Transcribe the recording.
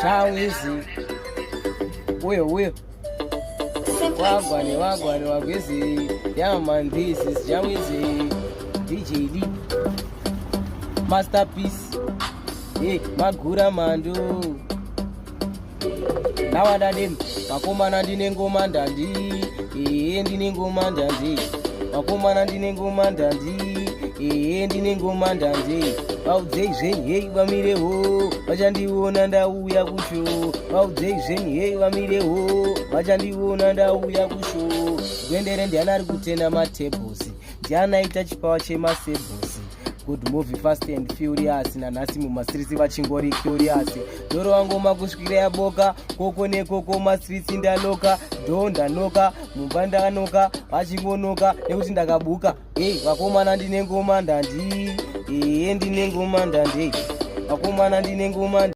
Jahwiz. Uyo. Wagwane wagwezi. Yeah man, this is Jahwiz. DJ Lee. Masterpiece. Hey, Magura Mando. Nawadadem, makomana ndine ngoma ndandi. Ndine ngoma ndandi. Makomana ndine ngoma ndandi. Ndine ngoma ndandi. Vaudzeizvenyi hei vamirewo, vachandiona ndauya kusho. Vaudzeizvenyi hei vamirewo, vachandiona ndauya kusho. Gwendere ndiani ari kutenda matebhosi, ndiani aita chipawa chemasebhosi. Good movie Fast and Furious, nanhasi mumastrisi vachingori curious. Doro wangoma kusvikira yaboka, koko nekoko mastrisi ndanoka. Ndo ndanoka, mumba ndanoka, vachingonoka nekuti ndakabuka. Vakomana ndine ngoma ndandi. Ndine ngoma ndandi. Vakomana ndine ngoma